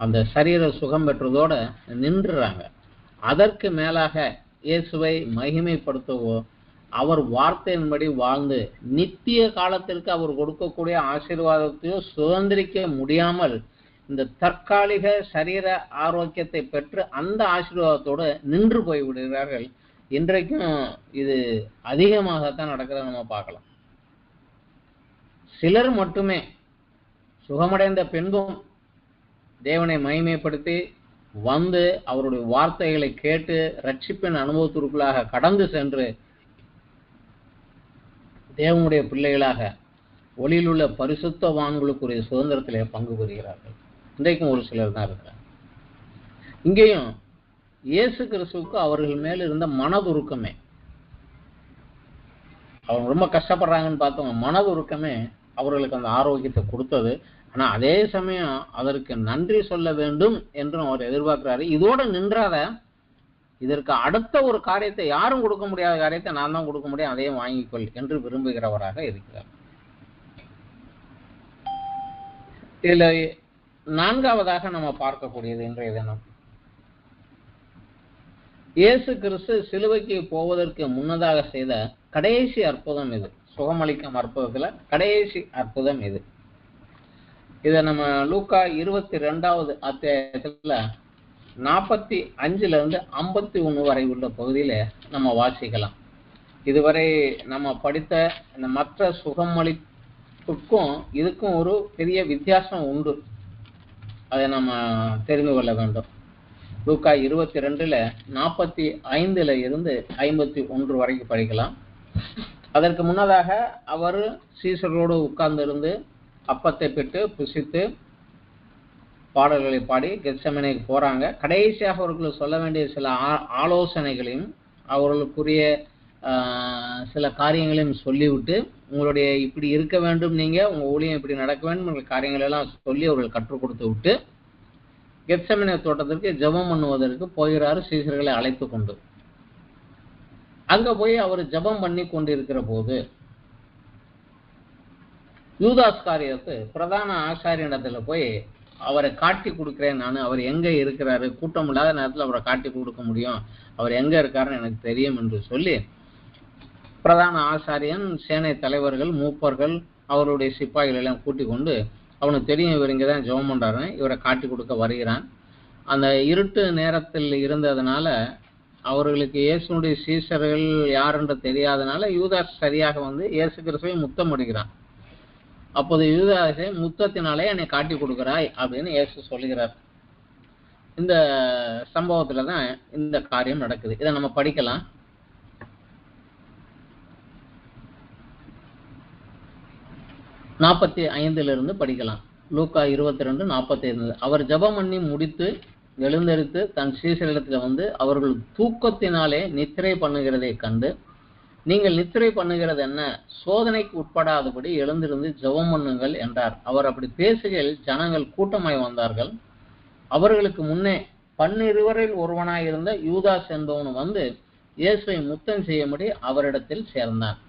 A: அந்த சரீர சுகம் பெற்றதோட நின்றுறாங்க. அதற்கு மேலாக இயேசுவை மகிமைப்படுத்தவோ அவர் வார்த்தையின்படி வாழ்ந்து நித்திய காலத்திற்கு அவர் கொடுக்கக்கூடிய ஆசீர்வாதத்தையோ சுதந்திரிக்க முடியாமல் இந்த தற்காலிக சரீர ஆரோக்கியத்தை பெற்று அந்த ஆசீர்வாதத்தோடு நின்று போய் விடுகிறார்கள். இன்றைக்கும் இது அதிகமாகத்தான் நடக்கிறத நம்ம பார்க்கலாம். சிலர் மட்டுமே சுகமடைந்த பின்பும் தேவனை மகிமைப்படுத்தி வந்து அவருடைய வார்த்தைகளை கேட்டு ரட்சிப்பின் அனுபவத்திற்குள்ளாக கடந்து சென்று தேவனுடைய பிள்ளைகளாக ஒளியில் உள்ள பரிசுத்தவான்களுக்குரிய சுதந்திரத்திலே பங்கு பெறுகிறார்கள். இன்றைக்கும் ஒரு சிலர் தான் இருக்கிறார். இங்கேயும் இயேசு கிறிஸ்துவுக்கு அவர்கள் மேல் இருந்த மனதுருக்கமே, அவங்க ரொம்ப கஷ்டப்படுறாங்கன்னு பார்த்தோம், மனதுருக்கமே அவர்களுக்கு அந்த ஆரோக்கியத்தை கொடுத்தது. ஆனா அதே சமயம் அதற்கு நன்றி சொல்ல வேண்டும் என்றும் அவர் எதிர்பார்க்கிறாரு. இதோட நின்றாத, இதற்கு அடுத்த ஒரு காரியத்தை யாரும் கொடுக்க முடியாத காரியத்தை நான் தான் கொடுக்க முடியும், அதையும் வாங்கிக்கொள் என்று விரும்புகிறவராக இருக்கிறார். இதுல 4வதாக நம்ம பார்க்கக்கூடியது இன்றைய தினம், இயேசு கிறிஸ்து சிலுவைக்கு போவதற்கு முன்னதாக செய்த கடைசி அற்புதம் இது. சுகமளிக்கும் அற்புதத்துல கடைசி அற்புதம் இது. இதை நம்ம லூக்கா 22வது அத்தியாயத்துல 45 51 வரை உள்ள பகுதியில நம்ம வாசிக்கலாம். இதுவரை நம்ம படித்த இந்த மற்ற சுகமளிப்புக்கும் இதுக்கும் ஒரு பெரிய வித்தியாசம் உண்டு. அதை நம்ம தெரிந்து கொள்ள வேண்டும். லூக்கா 22 45 51 வரைக்கும் படிக்கலாம். அதற்கு முன்னதாக அவர் சீசரோடு உட்கார்ந்து இருந்து அப்பத்தை பெற்று புசித்து பாடல்களை பாடி கெத்செமனேக்கு போறாங்க. கடைசியாக அவர்களுக்கு சொல்ல வேண்டிய சில ஆலோசனைகளையும் அவர்களுக்குரிய சில காரியங்களையும் சொல்லிவிட்டு, உங்களுடைய இப்படி இருக்க வேண்டும், நீங்க உங்க ஊழியம் இப்படி நடக்க வேண்டும் காரியங்கள் எல்லாம் சொல்லி அவர்கள் கற்றுக் கொடுத்து விட்டு கெத்செமனே தோட்டத்திற்கு ஜெபம் பண்ணுவதற்கு போகிறாரு சீசர்களை அழைத்து கொண்டு. அங்க போய் அவர் ஜெபம் பண்ணி கொண்டிருக்கிற போது யூதாஸ்காரியத்து பிரதான ஆசாரியனிடத்துல போய் அவரை காட்டி கொடுக்கிறேன், நான் அவர் எங்க இருக்கிறாரு, கூட்டம் இல்லாத நேரத்தில் அவரை காட்டி கொடுக்க முடியும், அவர் எங்க இருக்காருன்னு எனக்கு தெரியும் என்று சொல்லி பிரதான ஆசாரியன், சேனை தலைவர்கள், மூப்பர்கள், அவருடைய சிப்பாய்கள் எல்லாம் கூட்டிக் கொண்டு, அவனுக்கு தெரியும் இவர் இங்கதான் ஜெபம் பண்றாருன்னு, இவரை காட்டி கொடுக்க வருகிறான். அந்த இருட்டு நேரத்தில் இருந்ததுனால அவர்களுக்கு இயேசுனுடைய சீசர்கள் யாருன்ற தெரியாதனால யூதாஸ் சரியாக வந்து இயேசு கிறிஸ்துவை முத்தம் அடிக்கிறான். அப்போது யூதாஸை முத்தத்தினாலே என்னை காட்டி கொடுக்கிறாய் அப்படின்னு இயேசு சொல்லுகிறார். இந்த சம்பவத்துல தான் இந்த காரியம் நடக்குது. இதை நம்ம படிக்கலாம். 45 படிக்கலாம். லூக்கா 22:45. அவர் ஜெபம் பண்ணி முடித்து எழுந்தரித்து தன் சீசரிடத்துல வந்து அவர்கள் தூக்கத்தினாலே நித்திரை பண்ணுகிறதை கண்டு, நீங்கள் நித்திரை பண்ணுகிறது என்ன, சோதனைக்கு உட்படாதபடி எழுந்திருந்து ஜெபம் பண்ணுங்கள் என்றார். அவர் அப்படி பேசுகையில் ஜனங்கள் கூட்டமாய் வந்தார்கள். அவர்களுக்கு முன்னே 12 ஒருவனாயிருந்த யூதாஸ் என்பவன் வந்து இயேசுவை முத்தம் செய்யும்படி அவரிடத்தில் சேர்ந்தான்.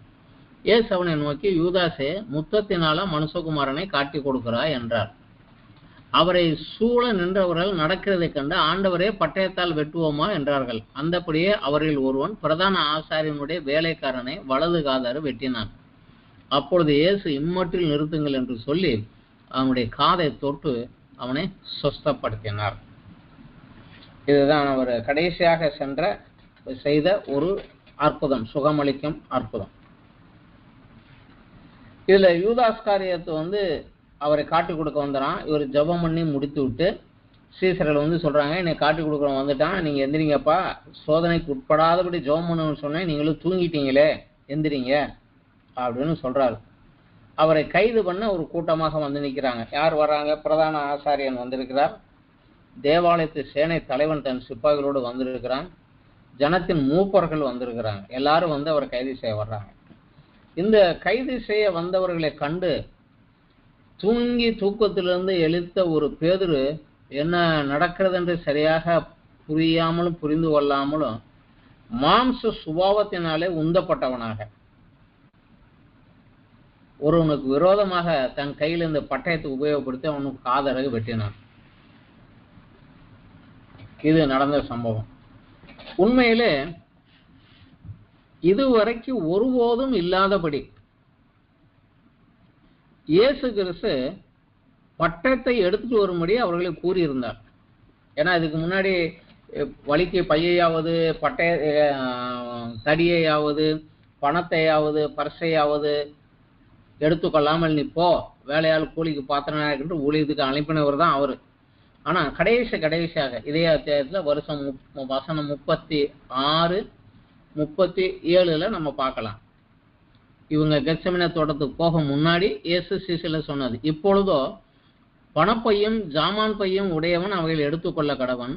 A: இயேசு அவனை நோக்கி, யூதாசே, முத்தத்தினால மனுஷகுமாரனை காட்டி கொடுக்கிறாய் என்றார். அவரை சூழ நின்றவர்கள் நடக்கிறதை கண்டு, ஆண்டவரே, பட்டயத்தால் வெட்டுவோமா என்றார்கள். அந்தபடியே அவரில் ஒருவன் பிரதான ஆசாரியனுடைய வேலைக்காரனை வலது காதாறு வெட்டினான். அப்பொழுது இயேசு, இம்மட்டில் நிறுத்துங்கள் என்று சொல்லி அவனுடைய காதை தொட்டு அவனை சொஸ்தப்படுத்தினார். இதுதான் அவர் கடைசியாக செய்த ஒரு அற்புதம், சுகமளிக்கும் அற்புதம். இதுல யூதாஸ்காரியத்து வந்து அவரை காட்டி கொடுக்க வந்துறான். இவர் ஜெபம் பண்ணி முடித்து விட்டு சீசர்கள் வந்து சொல்றாங்க, என்னை காட்டி கொடுக்க வந்துட்டான், நீங்க எந்திரிங்கப்பா, சோதனைக்கு உட்படாதபடி ஜெபம் பண்ணணும்னு சொன்னேன், நீங்களும் தூங்கிட்டீங்களே, எந்திரிங்க அப்படின்னு சொல்றாரு. அவரை கைது பண்ண ஒரு கூட்டமாக வந்து நிற்கிறாங்க. யார் வர்றாங்க? பிரதான ஆசாரியன் வந்திருக்கிறார், தேவாலயத்து சேனை தலைவன் தன் சிப்பாய்களோடு வந்திருக்கிறான், ஜனத்தின் மூப்பர்கள் வந்திருக்கிறாங்க. எல்லாரும் வந்து அவரை கைது செய்ய வர்றாங்க. இந்த கைது செய்ய வந்தவர்களை கண்டு தூக்கத்திலிருந்து எழுத்த ஒரு பேதுரு என்ன நடக்கிறது என்று சரியாக புரியாமலும் புரிந்து கொள்ளாமலும் மாம்ச சுபாவத்தினாலே உந்தப்பட்டவனாக ஒருவனுக்கு விரோதமாக தன் கையில் இந்த பட்டயத்தை உபயோகப்படுத்தி அவனுக்கு காதரகு வெட்டினான். இது நடந்த சம்பவம். உண்மையிலே இதுவரைக்கும் ஒருபோதும் இல்லாதபடி இயேசு கிறிஸ்து பட்டயத்தை எடுத்துட்டு வரும்படி அவர்களை கூறியிருந்தார். ஏன்னா இதுக்கு முன்னாடி வலிக்கு பையையாவது தடியையாவது பணத்தையாவது பர்சையாவது எடுத்துக்கொள்ளாமல் நீ போ, வேலையால் கூலிக்கு பாத்திரனா என்று ஊழியத்துக்கு அனுப்பினவர் தான் அவரு. ஆனா கடைசியாக இதே அத்தியாயத்துல வசனம் 36 37 நம்ம பார்க்கலாம். இவங்க கெத்செமனே தோட்டத்துக்கு போக முன்னாடி இயேசு சீசல சொன்னது, இப்பொழுதோ பணப்பையும் ஜாமான் பையும் உடையவன் அவைகள் எடுத்துக்கொள்ள கடவன்,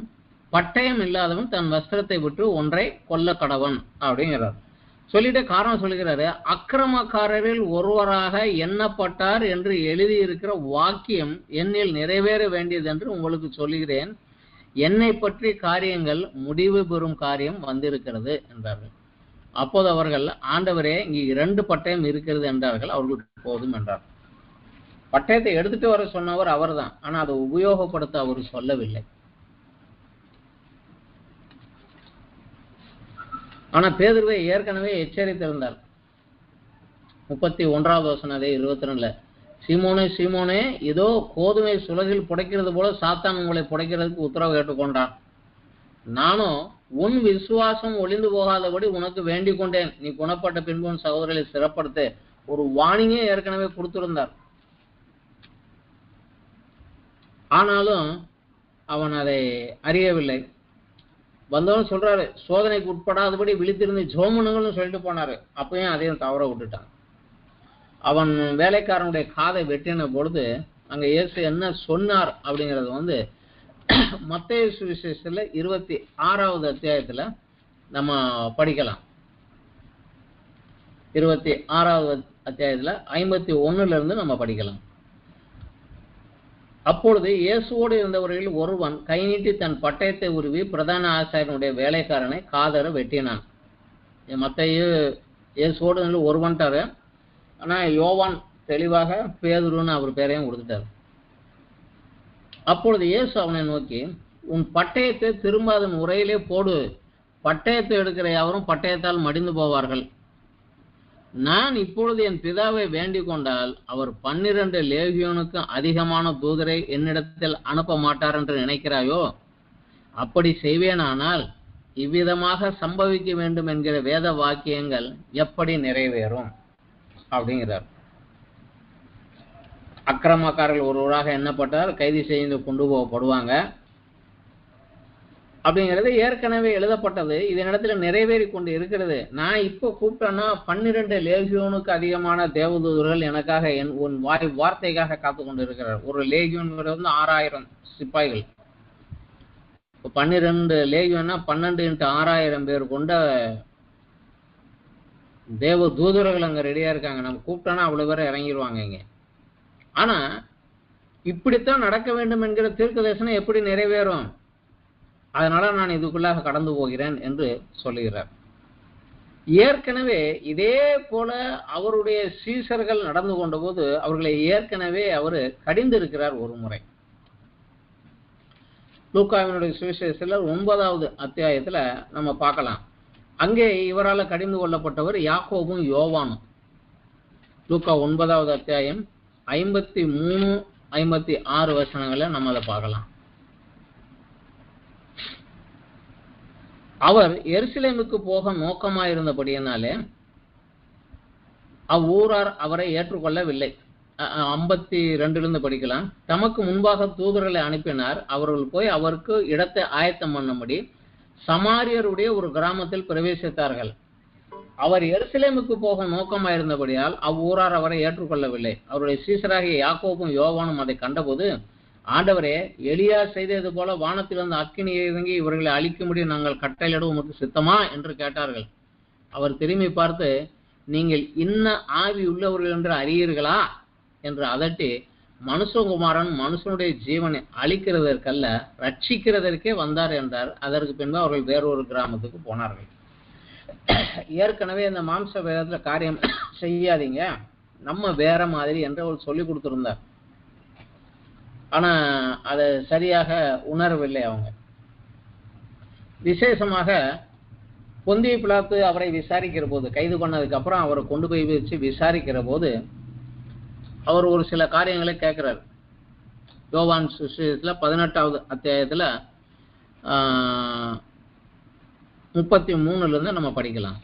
A: பட்டயம் இல்லாதவன் தன் வஸ்திரத்தை விட்டு ஒன்றை கொல்ல கடவன் அப்படிங்கிறார். சொல்லிட்டு காரணம் சொல்லுகிறாரு, அக்கிரமக்காரரில் ஒருவராக எண்ணப்பட்டார் என்று எழுதியிருக்கிற வாக்கியம் என்னில் நிறைவேற வேண்டியது என்று உங்களுக்கு சொல்லுகிறேன். என்னை பற்றி காரியங்கள் முடிவு பெறும் காரியம் வந்திருக்கிறது என்றார்கள். அப்போது அவர்கள், ஆண்டவரே, இங்கே 2 பட்டயம் இருக்கிறது என்றார்கள். அவர்களுக்கு போதும் என்றார். பட்டயத்தை எடுத்துட்டு வர சொன்னவர் அவர் தான், ஆனா அதை உபயோகப்படுத்த அவர் சொல்லவில்லை. ஆனா பேதுருவை ஏற்கனவே எச்சரித்திருந்தார். 31வது வசனம் அதே 22ல, சீமோனே சீமோனே, இதோ கோதுமை சுலகில் புடைக்கிறது போல சாத்தான் உங்களை புடைக்கிறதுக்கு உத்தரவு கேட்டுக்கொண்டான். நானும் உன் விசுவாசம் ஒளிந்து போகாதபடி உனக்கு வேண்டிக் கொண்டேன். நீ குணப்பட்ட பின்பு உன் சகோதரர்களை சிறப்படுத்த ஒரு வார்னிங்கே ஏற்கனவே கொடுத்திருந்தார். ஆனாலும் அவன் அதை அறியவில்லை. வந்தவன் சொல்றாரு, சோதனைக்கு உட்படாதபடி விழித்திருந்து ஜோமனுங்கள்னு சொல்லிட்டு போனாரு. அப்பயும் அதையும் தவற விட்டுட்டான். அவன் வேலைக்காரனுடைய காதை வெட்டின பொழுது அங்க இயேசு என்ன சொன்னார் அப்படிங்கிறது மத்தேயு சுவிசேஷத்துல 26வது அத்தியாயத்துல நம்ம படிக்கலாம். 26வது அத்தியாயத்துல 51ல இருந்து நம்ம படிக்கலாம். அப்பொழுது இயேசுவோடு இருந்தவர்களில் ஒருவன் கை நீட்டி தன் பட்டயத்தை உருவி பிரதான ஆசாரியனுடைய வேலைக்காரனை காதற வெட்டினான். மத்தேயு இயேசுவோடு ஒருவன்ட்டாரு, ஆனா யோவான் தெளிவாக பேதுருன்னு அவர் பேரையும் கொடுத்துட்டாரு. அப்பொழுது இயேசு அவனை நோக்கி, உன் பட்டயத்தை திரும்ப அதன் உரையிலே போடு. பட்டயத்தை எடுக்கிற யாவரும் பட்டயத்தால் மடிந்து போவார்கள். நான் இப்பொழுது என் பிதாவை வேண்டிக் கொண்டால் அவர் 12 லேகியோனுக்கு அதிகமான தூதரை என்னிடத்தில் அனுப்ப மாட்டார் என்று நினைக்கிறாயோ? அப்படி செய்வேனானால் இவ்விதமாக சம்பவிக்க வேண்டும் என்கிற வேத வாக்கியங்கள் எப்படி நிறைவேறும் அப்படிங்கிறார். அக்கிரமக்காரர்கள் ஒருவராக எண்ணப்பட்டார், கைது செய்து கொண்டு போகப்படுவாங்க அப்படிங்கிறது ஏற்கனவே எழுதப்பட்டது. இதனிடத்துல நிறைவேறி கொண்டு இருக்கிறது. நான் இப்போ கூப்பிட்டேன்னா 12 லேகியோனுக்கு அதிகமான தேவதூதர்கள் எனக்காக உன் வார்த்தைக்காக காத்து கொண்டு இருக்கிறார். ஒரு லேகியோன் 6000 சிப்பாய்கள். 12 லேகியோன்னா 12 × 6000 பேர் கொண்ட தேவ தூதர்கள் அங்க ரெடியா இருக்காங்க. நம்ம கூப்பிட்டோன்னா அவ்வளவு பேரை இறங்கிடுவாங்க இங்க. ஆனா இப்படித்தான் நடக்க வேண்டும் என்கிற தீர்க்க தரிசனம் எப்படி நிறைவேறும்? அதனால நான் இதுக்குள்ளாக கடந்து போகிறேன் என்று சொல்லுகிறார். ஏற்கனவே இதே போல அவருடைய சீசர்கள் நடந்து கொண்ட போது அவர்களை ஏற்கனவே அவரு கடிந்திருக்கிறார் ஒரு முறை. லூக்காவினுடைய சுவிசேஷத்துல 9வது அத்தியாயத்துல நம்ம பார்க்கலாம். அங்கே இவரால் கடிந்து கொள்ளப்பட்டவர் யாக்கோபும் யோவானும். லூக்கா 9வது அத்தியாயம் 53, 56 வசனங்களை நம்ம அதை பார்க்கலாம். அவர் எருசலேமுக்கு போக நோக்கமாயிருந்தபடியினாலே அவ்வூரார் அவரை ஏற்றுக்கொள்ளவில்லை. 52 படிக்கலாம். தமக்கு முன்பாக தூதர்களை அனுப்பினார். அவர்கள் போய் அவருக்கு இடத்தை ஆயத்தம் பண்ணும்படி சமாரியருடைய ஒரு கிராமத்தில் பிரவேசித்தார்கள். அவர் எருசலேமுக்கு போக நோக்கமாயிருந்தபடியால் அவ்வூரார் அவரை ஏற்றுக்கொள்ளவில்லை. அவருடைய சீசராகிய யாக்கோபும் யோவானும் அதை கண்டபோது, ஆண்டவரே, எலியா செய்தது போல வானத்திலிருந்து அக்கினியை இறங்கி இவர்களை அழிக்கும்படி நாங்கள் கட்டளையிட உமக்கு சித்தமா என்று கேட்டார்கள். அவர் திரும்பி பார்த்து, நீங்கள் இன்ன ஆவி உள்ளவர்கள் என்று அறியீர்களா என்று அதட்டி, மனுஷகுமாரன் மனுஷனுடைய ஜீவனை அழிக்கிறதற்கல்ல ரட்சிக்கிறதற்கே வந்தார் என்றார். அதற்கு பின்பு அவர்கள் வேறொரு கிராமத்துக்கு போனார்கள். ஏற்கனவே இந்த மாம்ச வேதத்துல காரியம் செய்யாதீங்க, நம்ம வேற மாதிரி என்று அவர் சொல்லி கொடுத்திருந்தார். ஆனா அதை சரியாக உணரவில்லை அவங்க. விசேஷமாக பொந்திய பிலாத்து அவரை விசாரிக்கிற போது, கைது பண்ணதுக்கு அப்புறம் அவரை கொண்டு போய் வச்சு விசாரிக்கிற போது அவர் ஒரு சில காரியங்களை கேட்கிறார். யோவான் சுவிசேஷத்துல 18வது அத்தியாயத்துல 33 இருந்து நம்ம படிக்கலாம்.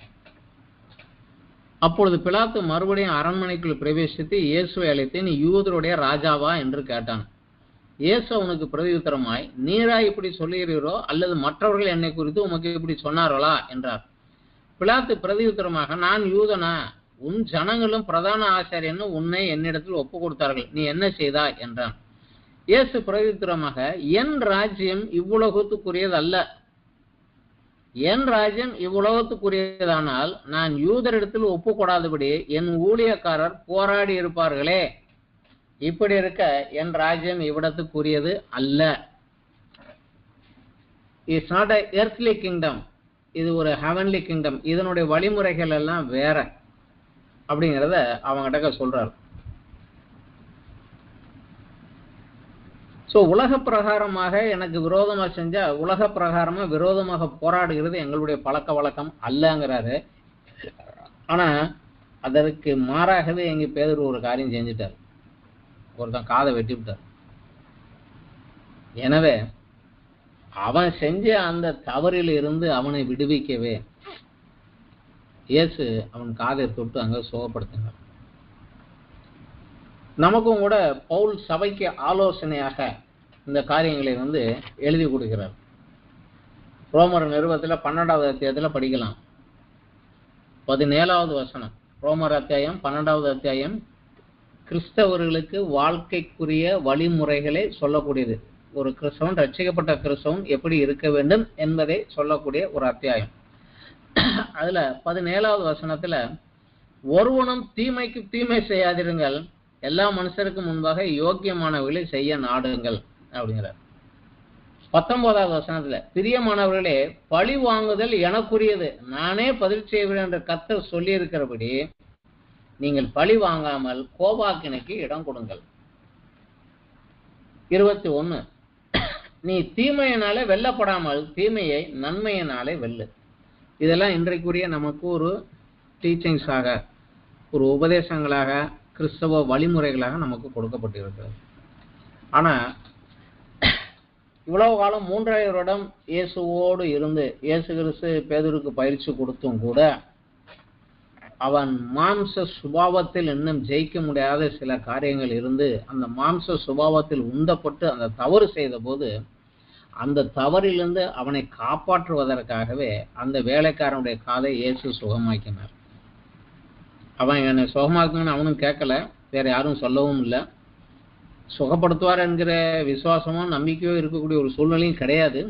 A: அப்பொழுது பிலாத்து மறுபடியும் அரண்மனைக்குள் பிரவேசித்து இயேசுவை அழைத்து, நீ யூதருடைய ராஜாவா என்று கேட்டான். இயேசு அவனுக்கு பிரதியுத்தரமாய், நீரா இப்படி சொல்லுகிறீரோ அல்லது மற்றவர்கள் என்னை குறித்து உமக்கு இப்படி சொன்னார்களா என்றார். பிலாத்து பிரதியுத்தரமாக, நான் யூதனா? உன் ஜனங்களும் பிரதான ஆசாரியனும் உன்னை என்னிடத்தில் ஒப்பு கொடுத்தார்கள், நீ என்ன செய்தாய் என்றான். இயேசு பிரதியுத்தரமாக, என் ராஜ்யம் இவ்வுலகத்துக்குரியது அல்ல. என் ராஜ்யம் இவ்வுலகத்துக்குரியதானால் நான் யூதரிடத்தில் ஒப்பு கொடாதபடி என் ஊழியக்காரர் போராடி இருப்பார்களே. இப்படி இருக்க என் ராஜ்யம் இவ்விடத்துக்குரியது அல்ல. It's not a earthly kingdom, இது ஒரு heavenly kingdom. இதனுடைய வழிமுறைகள் எல்லாம் வேற அப்படிங்கிறத அவங்ககிட்ட சொல்றாரு. ஸோ உலக பிரகாரமாக எனக்கு விரோதமாக செஞ்சா உலக பிரகாரமா விரோதமாக போராடுகிறது எங்களுடைய பழக்க வழக்கம் அல்லங்கிறாரு. ஆனா அதற்கு மாறாகவே இங்க பேதுரு ஒரு காரியம் செஞ்சுட்டார். ஒருத்தன் காதை வெட்டி விட்டார். எனவே அவன் செஞ்ச அந்த தவறில் இருந்து அவனை விடுவிக்கவே இயேசு அவன் காதை தொட்டு அங்க சுகப்படுத்தினார். நமக்கும் கூட பவுல் சபைக்கு ஆலோசனையாக இந்த காரியங்களை எழுதி கொடுக்கிறார். ரோமர் நிருபத்தில் 12வது அத்தியாயத்தில் படிக்கலாம். 17வது வசனம். ரோமர் அத்தியாயம் 12வது அத்தியாயம் கிறிஸ்தவர்களுக்கு வாழ்க்கைக்குரிய வழிமுறைகளை சொல்லக்கூடியது. ஒரு கிறிஸ்தவன், ரட்சிக்கப்பட்ட கிறிஸ்தவன் எப்படி இருக்க வேண்டும் என்பதை சொல்லக்கூடிய ஒரு அத்தியாயம். அதுல 17வது வசனத்துல, ஒருவனும் தீமைக்கு தீமை செய்யாதிருங்கள், எல்லா மனுஷருக்கு முன்பாக யோக்கியமானவர்களை செய்ய நாடுங்கள் அப்படிங்கிறார். 19வது வசனத்துல, பிரியமானவர்களே, பழி வாங்குதல் எனக்குரியது, நானே பதில் செய்வேன் என்று கர்த்தர் சொல்லி இருக்கிறபடி நீங்கள் பழி வாங்காமல் கோபாக்கினைக்கு இடம் கொடுங்கள். 21, நீ தீமையினாலே வெல்லப்படாமல் தீமையை நன்மையினாலே வெல்லு. இதெல்லாம் இன்றைக்குரிய நமக்கு ஒரு டீச்சிங்ஸாக, ஒரு உபதேசங்களாக, கிறிஸ்தவ வழிமுறைகளாக நமக்கு கொடுக்கப்பட்டிருக்கிறது. ஆனா இவ்வளவு காலம் 3,500 வருடம் இயேசுவோடு இருந்து இயேசு கிறிஸ்து பேதுருக்கு பயிற்சி கொடுத்தும் கூட அவன் மாம்ச சுபாவத்தில் இன்னும் ஜெயிக்க முடியாத சில காரியங்கள் இருந்து அந்த மாம்ச சுபாவத்தில் உந்தப்பட்டு அந்த தவறு செய்த போது அந்த தவறிலிருந்து அவனை காப்பாற்றுவதற்காகவே அந்த வேலைக்காரனுடைய காதை இயேசு சுகமாக்கினார். அவன் என்னை சுகமாக்குன்னு அவனும் கேட்கல, வேற யாரும் சொல்லவும் இல்லை. சுகப்படுத்துவார் என்கிற விசுவாசமும் நம்பிக்கையோ இருக்கக்கூடிய ஒரு சூழ்நிலையும் கிடையாது.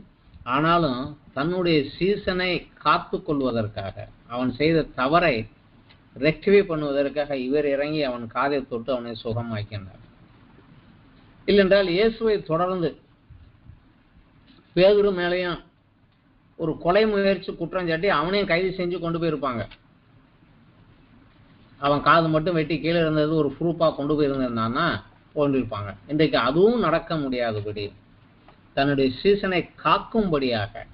A: ஆனாலும் தன்னுடைய சீசனை காத்து கொள்வதற்காக, அவன் செய்த தவறை ரெக்டிஃபை பண்ணுவதற்காக இவர் இறங்கி அவன் காதை தொட்டு அவனை சுகமாக்கினார். இல்லென்றால் இயேசுவை தொடர்ந்து பேதுரு மேலையும் ஒரு கொலை முயற்சி குற்றம் சாட்டி அவனையும் கைது செஞ்சு கொண்டு போயிருப்பாங்க. அவன் காது மட்டும் வெட்டி கீழே இருந்தது ஒரு ப்ரூஃபா கொண்டு போயிருந்தான்னா கொண்டிருப்பாங்க. இன்றைக்கு அதுவும் நடக்க முடியாதபடி தன்னுடைய சீசனை காக்கும்படியாக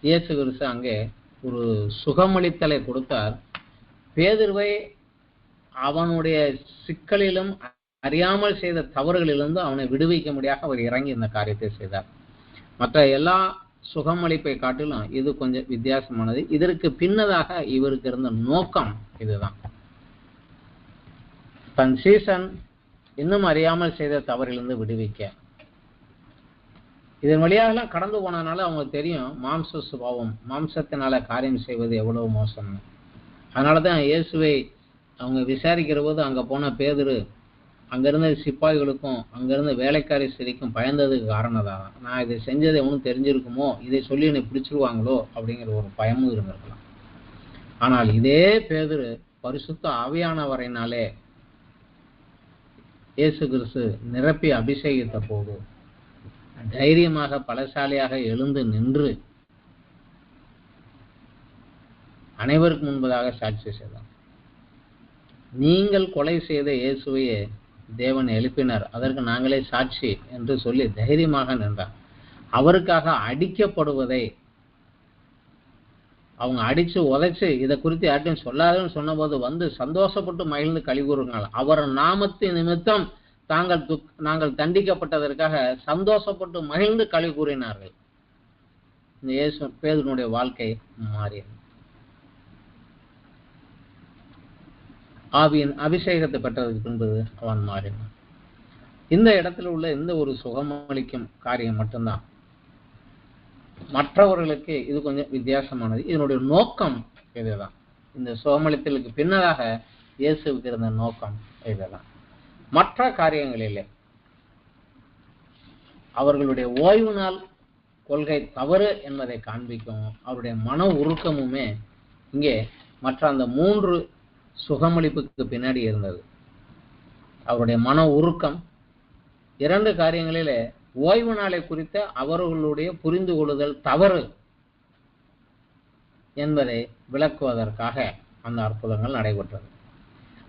A: இயேசு கிறிஸ்து அங்கே ஒரு சுகமளித்தலை கொடுத்தார். பேதுருவை அவனுடைய சிக்கலிலும் அறியாமல் செய்த தவறுகளிலிருந்து அவனை விடுவிக்க முடியாத அவர் இறங்கி இந்த காரியத்தை செய்தார். மற்ற எல்லா சுகமளிப்பை காட்டிலும் இது கொஞ்சம் வித்தியாசமானது. இதற்கு பின்னதாக இவருக்கு இருந்த நோக்கம் இதுதான். தன் சீசன் இன்னும் அறியாமல் செய்த தவறிலிருந்து விடுவிக்க. இதன் வழியாகலாம் கடந்து போனதுனால அவங்களுக்கு தெரியும் மாம்ச சுபாவம், மாம்சத்தினால காரியம் செய்வது எவ்வளவு மோசம்னு. அதனாலதான் இயேசுவை அவங்க விசாரிக்கிற போது அங்க போன பேதுரு அங்கிருந்த சிப்பாய்களுக்கும் அங்கிருந்த வேலைக்காரி ஸ்திரீக்கும் பயந்ததுக்கு காரணம் தான், நான் இதை செஞ்சதை எவனும் தெரிஞ்சிருக்குமோ, இதை சொல்லி என்னை பிடிச்சிருவாங்களோ அப்படிங்கிற ஒரு பயமும் இருந்திருக்கலாம். ஆனால் இதே பேதுரு பரிசுத்த ஆவியானவரினாலே இயேசு கிறிஸ்து நிரப்பி அபிஷேகித்த போது தைரியமாக பலசாலியாக எழுந்து நின்று அனைவருக்கு முன்பதாக சாட்சி செய்தார். நீங்கள் கொலை செய்த இயேசுவையே தேவன் எழுப்பினார், அதற்கு நாங்களே சாட்சி என்று சொல்லி தைரியமாக நின்றார். அவருக்காக அடிக்கப்படுவதை அவங்க அடிச்சு உதைச்சு இதை குறித்து யார்ட்டையும் சொல்லாதுன்னு சொன்னபோது சந்தோஷப்பட்டு மகிழ்ந்து கழிவுறுங்கள். அவர் நாமத்தின் நிமித்தம் நாங்கள் தண்டிக்கப்பட்டதற்காக சந்தோஷப்பட்டு மகிழ்ந்து களி கூறினார்கள். இந்த இயேசு பேதுருடைய வாழ்க்கை மாறியது. ஆவியின் அபிஷேகத்தை பெற்றதுக்கு பின்பு அவன் மாறினான். இந்த இடத்துல உள்ள இந்த ஒரு சுகமளிக்கும் காரியம் மட்டும்தான். மற்றவர்களுக்கு இது கொஞ்சம் வித்தியாசமானது. இதனுடைய நோக்கம் இதுதான். இந்த சுகமளித்தலுக்கு பின்னதாக இயேசுவுக்கு இருந்த நோக்கம் இதுதான். மற்ற காரியங்களிலே அவர்களுடைய ஓய்வு நாள் கொள்கை தவறு என்பதை காண்பிக்கும். அவருடைய மன உருக்கமுமே இங்கே மற்ற அந்த 3 சுகமளிப்புக்கு பின்னாடி இருந்தது. அவருடைய மன உருக்கம் 2 காரியங்களிலே ஓய்வு நாளை குறித்த அவர்களுடைய புரிந்து கொள்ளுதல் தவறு என்பதை விளக்குவதற்காக அந்த அற்புதங்கள் நடைபெற்றது.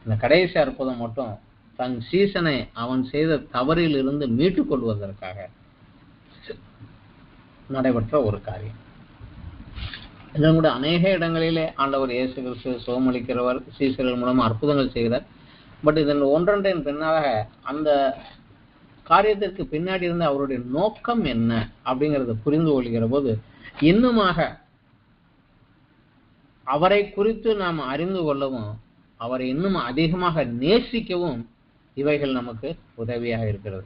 A: இந்த கடைசி அற்புதம் மட்டும் தன் சீசனை அவன் செய்த தவறில் இருந்து மீட்டுக் கொள்வதற்காக நடைபெற்ற ஒரு காரியம். இதன் கூட அநேக இடங்களிலே ஆண்டவர் இயேசு கிறிஸ்து சுகமளிக்கிறவர், சீசர்கள் மூலமா அற்புதங்கள் செய்கிறார். பட் இதன் ஒன்றொன்றின் பின்னாக அந்த காரியத்திற்கு பின்னாடி இருந்த அவருடைய நோக்கம் என்ன அப்படிங்கறத புரிந்து கொள்கிற போது இன்னுமாக அவரை குறித்து நாம் அறிந்து கொள்ளவும், அவரை இன்னும் அதிகமாக நேசிக்கவும் இவைகள் நமக்கு உதவியாக இருக்கிறது.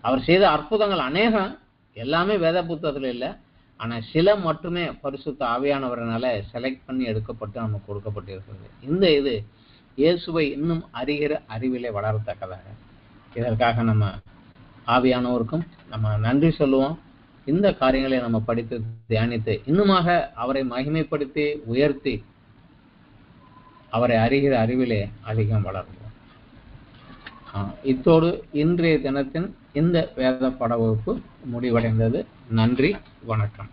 A: அவர் செய்த அற்புதங்கள் அநேகம், எல்லாமே வேத புத்தகத்துல இல்லை, ஆனா சில மட்டுமே பரிசுத்த ஆவியானவரனால செலக்ட் பண்ணி எடுக்கப்பட்டு நமக்கு கொடுக்கப்பட்டிருக்கிறது. இந்த இது இயேசுவை இன்னும் அறிகிற அறிவிலே வளரத்தக்கதாக. இதற்காக நம்ம ஆவியானவருக்கும் நம்ம நன்றி சொல்லுவோம். இந்த காரியங்களை நம்ம படித்து தியானித்து இன்னுமாக அவரை மகிமைப்படுத்தி உயர்த்தி அவரை அறிகிற அறிவிலே அதிகம் வளருவோம். இத்தோடு இன்றைய தினத்தின் இந்த வேத பாட வகுப்பு முடிவடைந்தது. நன்றி, வணக்கம்.